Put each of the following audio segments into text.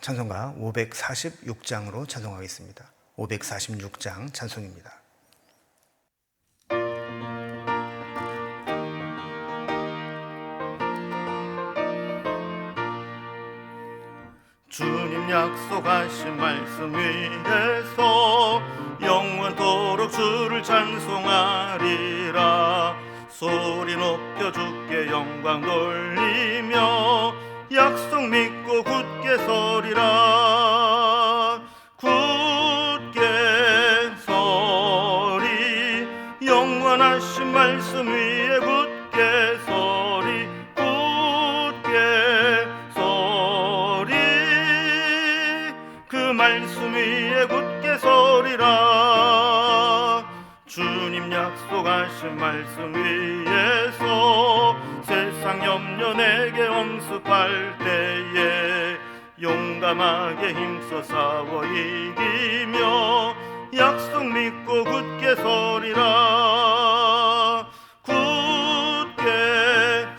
찬송가 546장으로 찬송하겠습니다. 546장 찬송입니다. 주님 약속하신 말씀 위에서 영원토록 주를 찬송하리라. 소리 높여 주께 영광 돌리며 약속 믿고 굳게 서리라. 굳게 서리, 영원하신 말씀 위에 굳게 서리. 굳게 서리, 그 말씀 위에 굳게 서리라. 주님 약속하신 말씀 위에서 세상 염려 내게 엄습할 때에 용감하게 힘써 싸워 이기며 약속 믿고 굳게 서리라. 굳게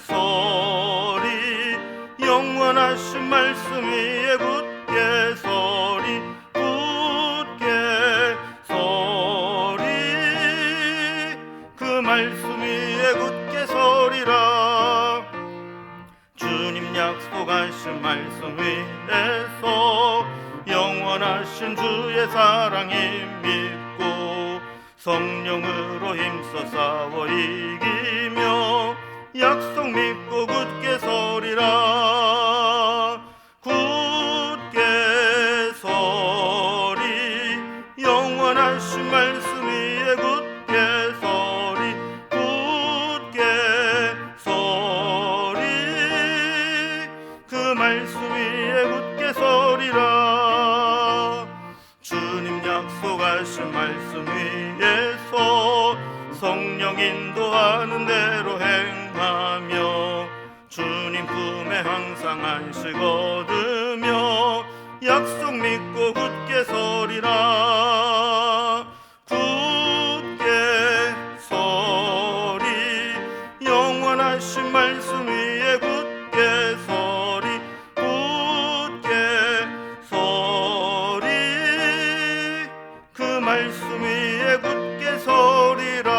서리, 영원하신 말씀 위에 굳게 서리. 굳게 서리, 그 말씀 위에 굳게 서리라. 주님 약속하신 말씀 위에서 영원하신 주의 사랑이 믿고 성령으로 힘써 싸워 이기며 약속 믿고 굳게 서리라. 굳게 서리, 영원하신 말씀 위에 굳게 서리. 굳게 서리, 그 말씀 위에 굳게 서리라. 주님 약속하신 말씀 위에서 성령 인도하는 대로 행하며 주님 품에 항상 안식 얻으며 약속 믿고 굳게 서리라. 굳게 서리, 영원하신 말씀 위에 굳게 서리. 굳게 서리, 그 말씀 위에 굳게 서리라.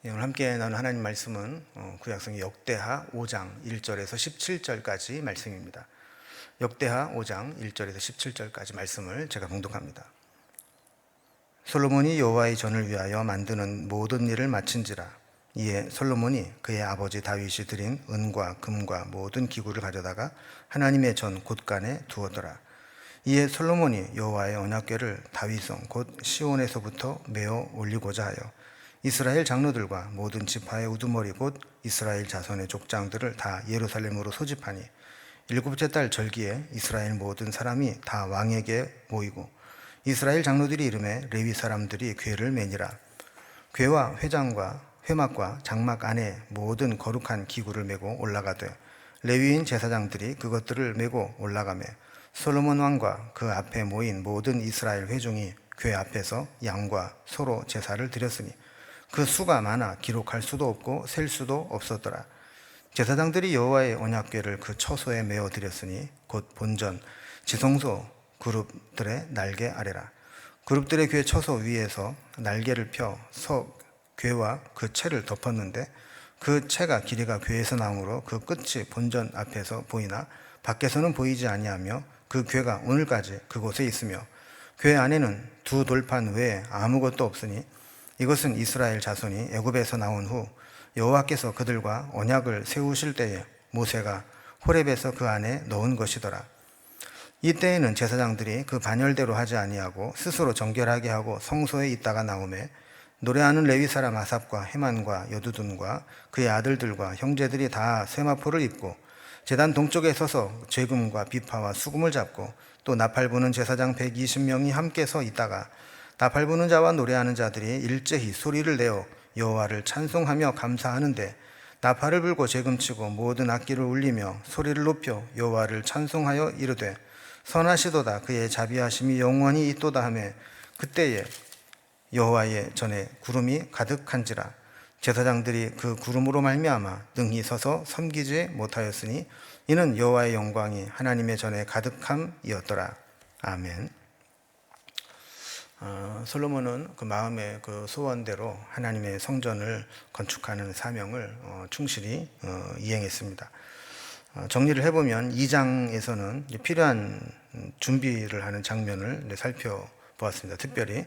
오늘 함께 나눈 하나님 말씀은 구약성의 역대하 5장 1절에서 17절까지 말씀입니다. 역대하 5장 1절에서 17절까지 말씀을 제가 봉독합니다. 솔로몬이 여호와의 전을 위하여 만드는 모든 일을 마친지라. 이에 솔로몬이 그의 아버지 다윗이 드린 은과 금과 모든 기구를 가져다가 하나님의 전 곳간에 두었더라. 이에 솔로몬이 여호와의 언약궤를 다윗성 곧 시온에서부터 메어 올리고자 하여 이스라엘 장로들과 모든 지파의 우두머리 곧 이스라엘 자손의 족장들을 다 예루살렘으로 소집하니 일곱째 달 절기에 이스라엘 모든 사람이 다 왕에게 모이고 이스라엘 장로들이 이름에 레위 사람들이 궤를 매니라. 궤와 회장과 회막과 장막 안에 모든 거룩한 기구를 메고 올라가되 레위인 제사장들이 그것들을 메고 올라가매 솔로몬 왕과 그 앞에 모인 모든 이스라엘 회중이 궤 앞에서 양과 소로 제사를 드렸으니 그 수가 많아 기록할 수도 없고 셀 수도 없었더라. 제사장들이 여호와의 언약궤를 그 처소에 메어 드렸으니 곧 본전 지성소 그룹들의 날개 아래라. 그룹들의 궤 처소 위에서 날개를 펴 서 궤와 그 채를 덮었는데 그 채가 길이가 궤에서 나오므로 그 끝이 본전 앞에서 보이나 밖에서는 보이지 아니하며 그 궤가 오늘까지 그곳에 있으며 궤 안에는 두 돌판 외에 아무것도 없으니 이것은 이스라엘 자손이 애굽에서 나온 후 여호와께서 그들과 언약을 세우실 때에 모세가 호렙에서 그 안에 넣은 것이더라. 이때에는 제사장들이 그 반열대로 하지 아니하고 스스로 정결하게 하고 성소에 있다가 나오매 노래하는 레위 사람 아삽과 헤만과 여두둔과 그의 아들들과 형제들이 다 세마포를 입고 제단 동쪽에 서서 재금과 비파와 수금을 잡고 또 나팔 부는 제사장 120명이 함께 서 있다가 나팔 부는 자와 노래하는 자들이 일제히 소리를 내어 여호와를 찬송하며 감사하는데 나팔을 불고 재금치고 모든 악기를 울리며 소리를 높여 여호와를 찬송하여 이르되 선하시도다 그의 자비하심이 영원히 있도다 하매 그때에 여호와의 전에 구름이 가득한지라. 제사장들이 그 구름으로 말미암아 능히 서서 섬기지 못하였으니 이는 여호와의 영광이 하나님의 전에 가득함이었더라. 아멘. 솔로몬은 그 마음의 그 소원대로 하나님의 성전을 건축하는 사명을 충실히 이행했습니다. 정리를 해보면 2장에서는 필요한 준비를 하는 장면을 살펴보았습니다. 특별히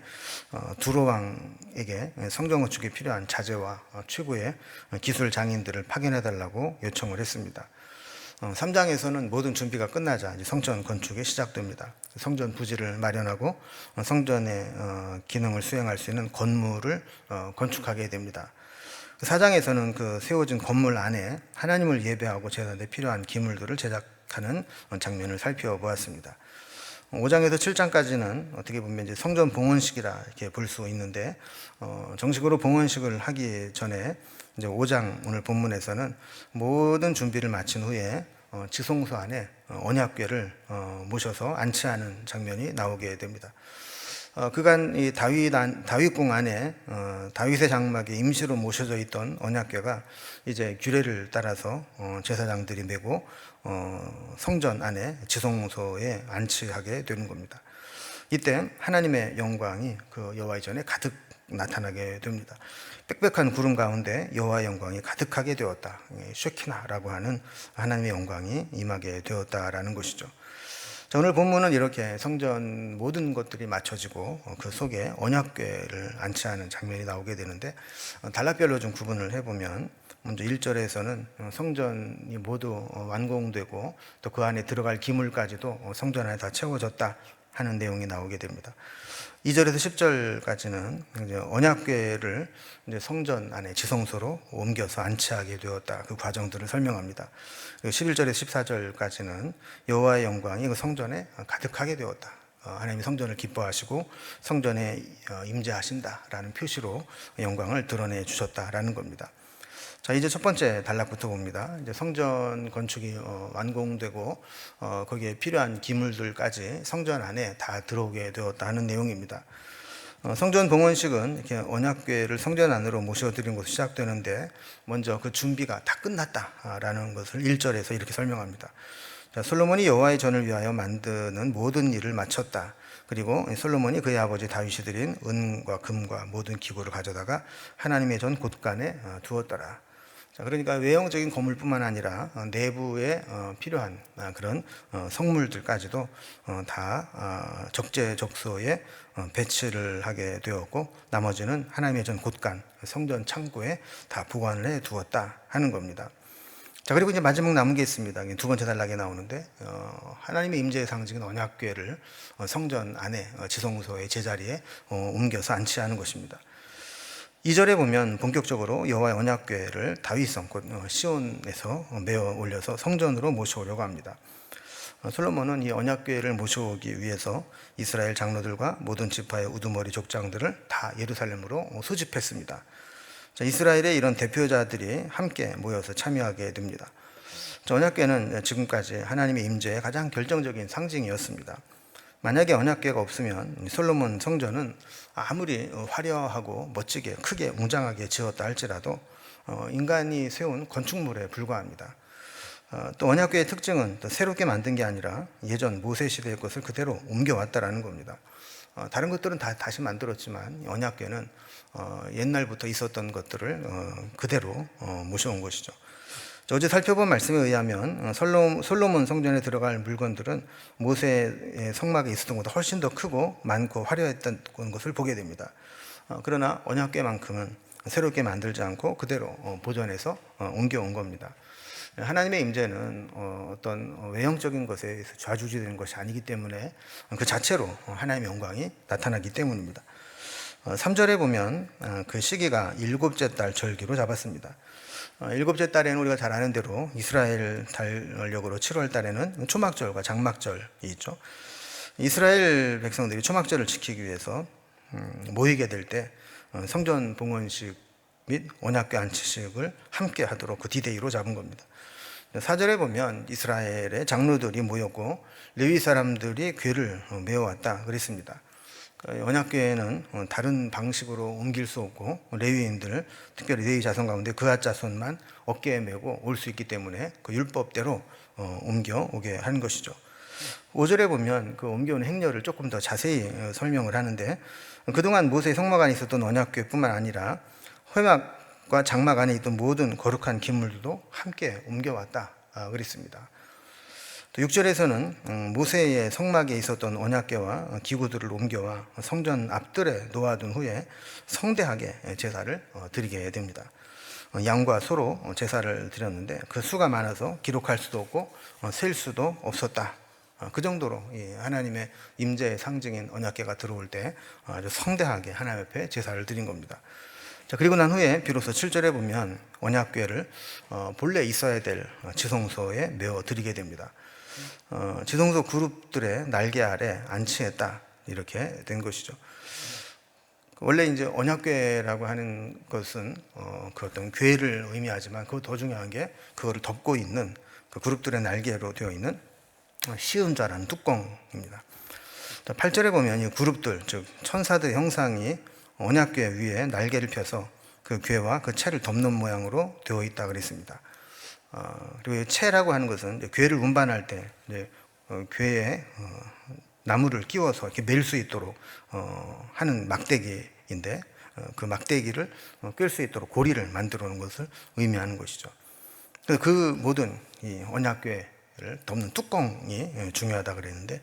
두로 왕에게 성전 건축에 필요한 자재와 최고의 기술 장인들을 파견해달라고 요청을 했습니다. 3장에서는 모든 준비가 끝나자 이제 성전 건축이 시작됩니다. 성전 부지를 마련하고 성전의 기능을 수행할 수 있는 건물을 건축하게 됩니다. 4장에서는 그 세워진 건물 안에 하나님을 예배하고 제사에 필요한 기물들을 제작하는 장면을 살펴보았습니다. 5장에서 7장까지는 어떻게 보면 이제 성전 봉헌식이라 이렇게 볼 수 있는데 정식으로 봉헌식을 하기 전에 이제 5장 오늘 본문에서는 모든 준비를 마친 후에 지성소 안에 언약궤를 모셔서 안치하는 장면이 나오게 됩니다. 그간 이 다윗궁 안에 다윗의 장막에 임시로 모셔져 있던 언약궤가 이제 규례를 따라서 제사장들이 메고 성전 안에 지성소에 안치하게 되는 겁니다. 이때 하나님의 영광이 그 여호와의 전에 가득 나타나게 됩니다. 빽빽한 구름 가운데 여호와의 영광이 가득하게 되었다. 쉐키나라고 하는 하나님의 영광이 임하게 되었다라는 것이죠. 자, 오늘 본문은 이렇게 성전 모든 것들이 맞춰지고 그 속에 언약궤를 안치하는 장면이 나오게 되는데 단락별로 좀 구분을 해보면 먼저 1절에서는 성전이 모두 완공되고 또 그 안에 들어갈 기물까지도 성전 안에 다 채워졌다 하는 내용이 나오게 됩니다. 2절에서 10절까지는 이제 언약궤를 이제 성전 안에 지성소로 옮겨서 안치하게 되었다. 그 과정들을 설명합니다. 11절에서 14절까지는 여호와의 영광이 그 성전에 가득하게 되었다. 하나님이 성전을 기뻐하시고 성전에 임재하신다라는 표시로 영광을 드러내 주셨다라는 겁니다. 자, 이제 첫 번째 단락부터 봅니다. 이제 성전 건축이 완공되고 거기에 필요한 기물들까지 성전 안에 다 들어오게 되었다 하는 내용입니다. 성전 봉헌식은 이렇게 언약궤를 성전 안으로 모셔드린 것으로 시작되는데 먼저 그 준비가 다 끝났다라는 것을 1절에서 이렇게 설명합니다. 자, 솔로몬이 여호와의 전을 위하여 만드는 모든 일을 마쳤다. 그리고 솔로몬이 그의 아버지 다윗이 드린 은과 금과 모든 기구를 가져다가 하나님의 전 곳간에 두었더라. 자, 그러니까 외형적인 건물뿐만 아니라 내부에 필요한 그런 성물들까지도 다 적재적소에 배치를 하게 되었고 나머지는 하나님의 전 곳간 성전 창고에 다 보관을 해 두었다 하는 겁니다. 자, 그리고 이제 마지막 남은 게 있습니다. 두 번째 단락에 나오는데 하나님의 임재의 상징인 언약궤를 성전 안에 지성소의 제자리에 옮겨서 안치하는 것입니다. 2절에 보면 본격적으로 여호와의 언약궤를 다윗성 곧 시온에서 메어 올려서 성전으로 모셔오려고 합니다. 솔로몬은 이 언약궤를 모셔오기 위해서 이스라엘 장로들과 모든 지파의 우두머리 족장들을 다 예루살렘으로 소집했습니다. 자, 이스라엘의 이런 대표자들이 함께 모여서 참여하게 됩니다. 언약궤는 지금까지 하나님의 임재의 가장 결정적인 상징이었습니다. 만약에 언약궤가 없으면 솔로몬 성전은 아무리 화려하고 멋지게 크게 웅장하게 지었다 할지라도 인간이 세운 건축물에 불과합니다. 또 언약궤의 특징은 또 새롭게 만든 게 아니라 예전 모세 시대의 것을 그대로 옮겨왔다라는 겁니다. 다른 것들은 다 다시 만들었지만 언약궤는 옛날부터 있었던 것들을 그대로 모셔온 것이죠. 어제 살펴본 말씀에 의하면 솔로몬 성전에 들어갈 물건들은 모세의 성막에 있었던 것보다 훨씬 더 크고 많고 화려했던 것을 보게 됩니다. 그러나 언약궤만큼은 새롭게 만들지 않고 그대로 보존해서 옮겨온 겁니다. 하나님의 임재는 어떤 외형적인 것에 좌지우지되는 것이 아니기 때문에 그 자체로 하나님의 영광이 나타나기 때문입니다. 3절에 보면 그 시기가 일곱째 달 절기로 잡았습니다. 일곱째 달에는 우리가 잘 아는 대로 이스라엘 달력으로 7월 달에는 초막절과 장막절이 있죠. 이스라엘 백성들이 초막절을 지키기 위해서 모이게 될 때 성전 봉헌식 및 언약궤 안치식을 함께 하도록 그 디데이로 잡은 겁니다. 4절에 보면 이스라엘의 장로들이 모였고 레위 사람들이 궤를 메어왔다 그랬습니다. 언약궤는 다른 방식으로 옮길 수 없고 레위인들, 특별히 레위 자손 가운데 그앗 자손만 어깨에 메고 올 수 있기 때문에 그 율법대로 옮겨 오게 한 것이죠. 5절에 보면 그 옮겨오는 행렬을 조금 더 자세히 설명을 하는데, 그동안 모세의 성막 안에 있었던 언약궤뿐만 아니라 회막과 장막 안에 있던 모든 거룩한 기물들도 함께 옮겨왔다 그랬습니다. 또 6절에서는 모세의 성막에 있었던 언약궤와 기구들을 옮겨와 성전 앞뜰에 놓아둔 후에 성대하게 제사를 드리게 됩니다. 양과 소로 제사를 드렸는데 그 수가 많아서 기록할 수도 없고 셀 수도 없었다. 그 정도로 하나님의 임재의 상징인 언약궤가 들어올 때 아주 성대하게 하나님 앞에 제사를 드린 겁니다. 자, 그리고 난 후에 비로소 7절에 보면 언약궤를 본래 있어야 될 지성소에 메어 드리게 됩니다. 지성소 그룹들의 날개 아래 안치했다, 이렇게 된 것이죠. 원래 이제 언약궤라고 하는 것은 그 어떤 궤를 의미하지만 그 더 중요한 게 그거를 덮고 있는 그 그룹들의 날개로 되어 있는 시음자라는 뚜껑입니다. 8절에 보면 이 그룹들, 즉 천사들 형상이 언약궤 위에 날개를 펴서 그 궤와 그 채를 덮는 모양으로 되어 있다 그랬습니다. 그리고 채라고 하는 것은 궤를 운반할 때 궤에 나무를 끼워서 이렇게 멜 수 있도록 하는 막대기인데, 그 막대기를 꿰 수 있도록 고리를 만들어 놓은 것을 의미하는 것이죠. 그래서 그 모든 이 언약궤를 덮는 뚜껑이 중요하다 그랬는데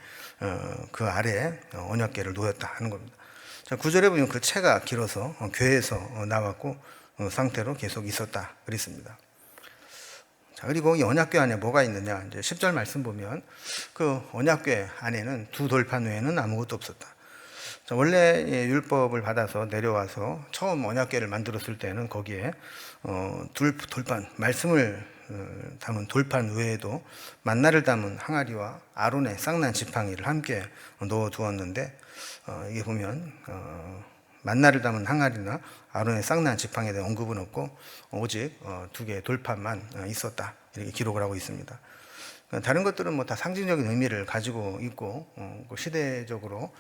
그 아래에 언약궤를 놓였다 하는 겁니다. 자, 9절에 보면 그 채가 길어서 궤에서 나왔고 상태로 계속 있었다 그랬습니다. 자, 그리고 이 언약궤 안에 뭐가 있느냐, 이제 10절 말씀 보면 그 언약궤 안에는 두 돌판 외에는 아무것도 없었다. 자, 원래 율법을 받아서 내려와서 처음 언약궤를 만들었을 때는 거기에 돌판, 말씀을 담은 돌판 외에도 만나를 담은 항아리와 아론의 쌍난 지팡이를 함께 넣어 두었는데, 이게 보면 만나를 담은 항아리나 아론의 쌍난 지팡이에 대한 언급은 없고 오직 두 개의 돌판만 있었다, 이렇게 기록을 하고 있습니다. 다른 것들은 뭐 다 상징적인 의미를 가지고 있고 시대적으로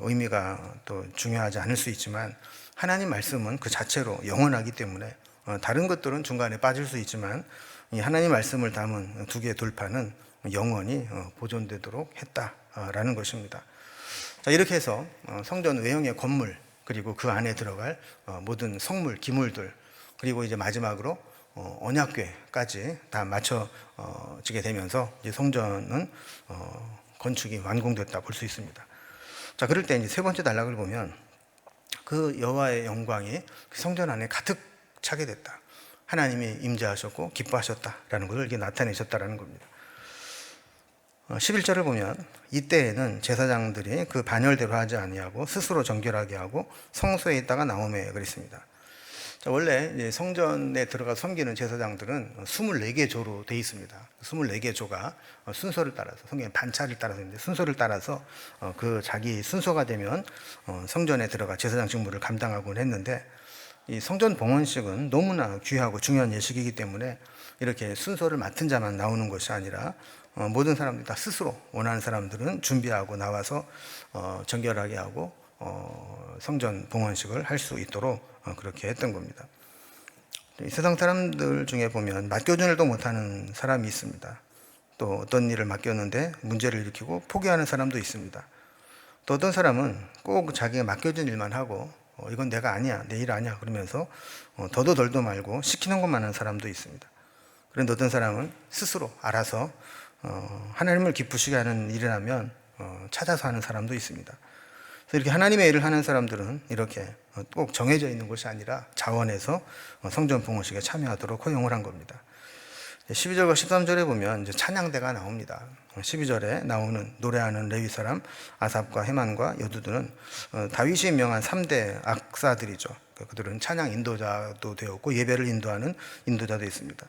의미가 또 중요하지 않을 수 있지만, 하나님 말씀은 그 자체로 영원하기 때문에 다른 것들은 중간에 빠질 수 있지만 이 하나님 말씀을 담은 두 개의 돌판은 영원히 보존되도록 했다라는 것입니다. 자, 이렇게 해서 성전 외형의 건물, 그리고 그 안에 들어갈 모든 성물, 기물들, 그리고 이제 마지막으로 언약궤까지 다 맞춰지게 되면서 이제 성전은 건축이 완공됐다 볼 수 있습니다. 자, 그럴 때 이제 세 번째 단락을 보면 그 여호와의 영광이 그 성전 안에 가득 차게 됐다. 하나님이 임재하셨고 기뻐하셨다라는 것을 이게 나타내셨다라는 겁니다. 11절을 보면 이때에는 제사장들이 그 반열대로 하지 아니하고 스스로 정결하게 하고 성소에 있다가 나오매 그랬습니다. 자, 원래 이제 성전에 들어가 섬기는 제사장들은 24개 조로 되어 있습니다. 24개 조가 순서를 따라서, 성경의 반차를 따라서 있는데 순서를 따라서 그 자기 순서가 되면 성전에 들어가 제사장 직무를 감당하곤 했는데, 이 성전 봉헌식은 너무나 귀하고 중요한 예식이기 때문에 이렇게 순서를 맡은 자만 나오는 것이 아니라 모든 사람들이 다 스스로 원하는 사람들은 준비하고 나와서 정결하게 하고 성전 봉헌식을 할 수 있도록 그렇게 했던 겁니다. 이 세상 사람들 중에 보면 맡겨준일도 못하는 사람이 있습니다. 또 어떤 일을 맡겼는데 문제를 일으키고 포기하는 사람도 있습니다. 또 어떤 사람은 꼭 자기가 맡겨진 일만 하고 이건 내가 아니야, 내 일 아니야 그러면서 더도 덜도 말고 시키는 것만 하는 사람도 있습니다. 그런데 어떤 사람은 스스로 알아서 하나님을 기쁘시게 하는 일이라면 찾아서 하는 사람도 있습니다. 그래서 이렇게 하나님의 일을 하는 사람들은 이렇게 꼭 정해져 있는 것이 아니라 자원해서 성전 봉헌식에 참여하도록 허용을 한 겁니다. 12절과 13절에 보면 이제 찬양대가 나옵니다. 12절에 나오는 노래하는 레위 사람 아삽과 헤만과 여두두는 다윗이 명한 3대 악사들이죠. 그들은 찬양 인도자도 되었고 예배를 인도하는 인도자도 있습니다.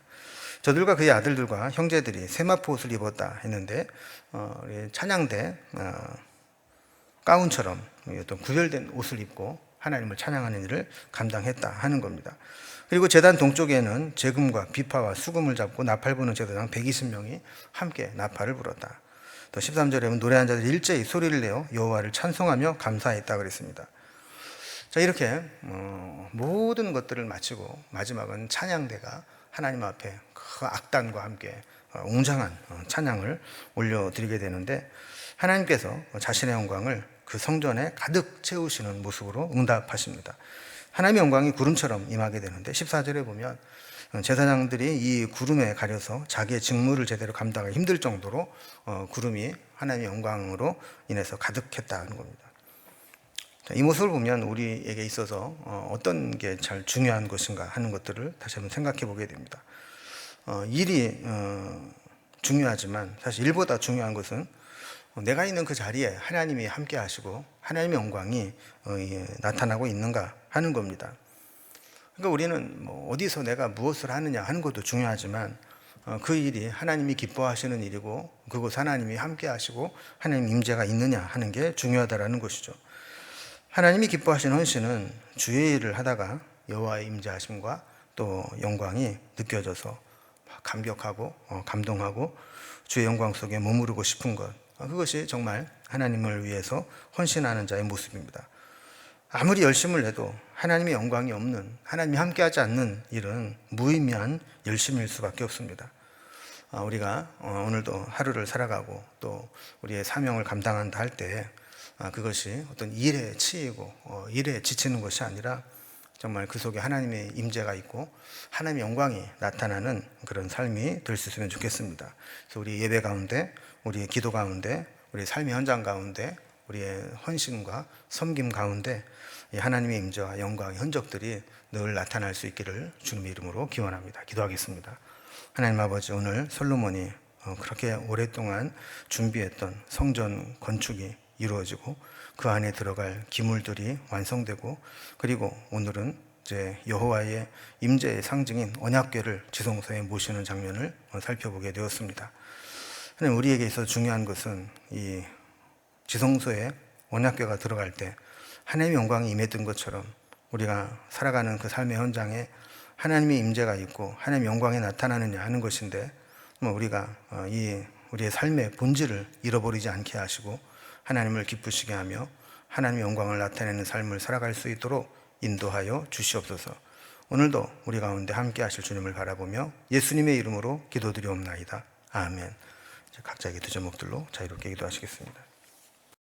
저들과 그의 아들들과 형제들이 세마포 옷을 입었다 했는데 찬양대 가운처럼 어떤 구별된 옷을 입고 하나님을 찬양하는 일을 감당했다 하는 겁니다. 그리고 제단 동쪽에는 제금과 비파와 수금을 잡고 나팔 부는 제사장 120명이 함께 나팔을 불었다. 또 13절에 보면 노래한 자들이 일제히 소리를 내어 여호와를 찬송하며 감사했다 그랬습니다. 자, 이렇게 모든 것들을 마치고 마지막은 찬양대가 하나님 앞에 그 악단과 함께 웅장한 찬양을 올려드리게 되는데, 하나님께서 자신의 영광을 그 성전에 가득 채우시는 모습으로 응답하십니다. 하나님의 영광이 구름처럼 임하게 되는데 14절에 보면 제사장들이 이 구름에 가려서 자기의 직무를 제대로 감당하기 힘들 정도로 구름이 하나님의 영광으로 인해서 가득했다는 겁니다. 이 모습을 보면 우리에게 있어서 어떤 게 잘 중요한 것인가 하는 것들을 다시 한번 생각해 보게 됩니다. 일이 중요하지만 사실 일보다 중요한 것은 내가 있는 그 자리에 하나님이 함께 하시고 하나님의 영광이 나타나고 있는가 하는 겁니다. 그러니까 우리는 어디서 내가 무엇을 하느냐 하는 것도 중요하지만 그 일이 하나님이 기뻐하시는 일이고 그곳 하나님이 함께 하시고 하나님 임재가 있느냐 하는 게 중요하다라는 것이죠. 하나님이 기뻐하시는 헌신은 주의 일을 하다가 여호와의 임재하심과 또 영광이 느껴져서 감격하고 감동하고 주의 영광 속에 머무르고 싶은 것, 그것이 정말 하나님을 위해서 헌신하는 자의 모습입니다. 아무리 열심을 내도 하나님의 영광이 없는, 하나님이 함께하지 않는 일은 무의미한 열심일 수밖에 없습니다. 우리가 오늘도 하루를 살아가고 또 우리의 사명을 감당한다 할 때 그것이 어떤 일에 치이고 일에 지치는 것이 아니라 정말 그 속에 하나님의 임재가 있고 하나님의 영광이 나타나는 그런 삶이 될 수 있으면 좋겠습니다. 그래서 우리 예배 가운데, 우리의 기도 가운데, 우리의 삶의 현장 가운데, 우리의 헌신과 섬김 가운데 이 하나님의 임재와 영광의 흔적들이 늘 나타날 수 있기를 주님의 이름으로 기원합니다. 기도하겠습니다. 하나님 아버지, 오늘 솔로몬이 그렇게 오랫동안 준비했던 성전 건축이 이루어지고 그 안에 들어갈 기물들이 완성되고, 그리고 오늘은 이제 여호와의 임재의 상징인 언약궤를 지성소에 모시는 장면을 살펴보게 되었습니다. 하나님, 우리에게 있어서 중요한 것은 이 지성소에 언약궤가 들어갈 때 하나님의 영광이 임했던 것처럼 우리가 살아가는 그 삶의 현장에 하나님의 임재가 있고 하나님의 영광이 나타나느냐 하는 것인데, 우리가 우리의 삶의 본질을 잃어버리지 않게 하시고 하나님을 기쁘시게 하며 하나님의 영광을 나타내는 삶을 살아갈 수 있도록 인도하여 주시옵소서. 오늘도 우리 가운데 함께 하실 주님을 바라보며 예수님의 이름으로 기도드리옵나이다. 아멘. 각자에게 두 제목들로 자유롭게 기도하시겠습니다.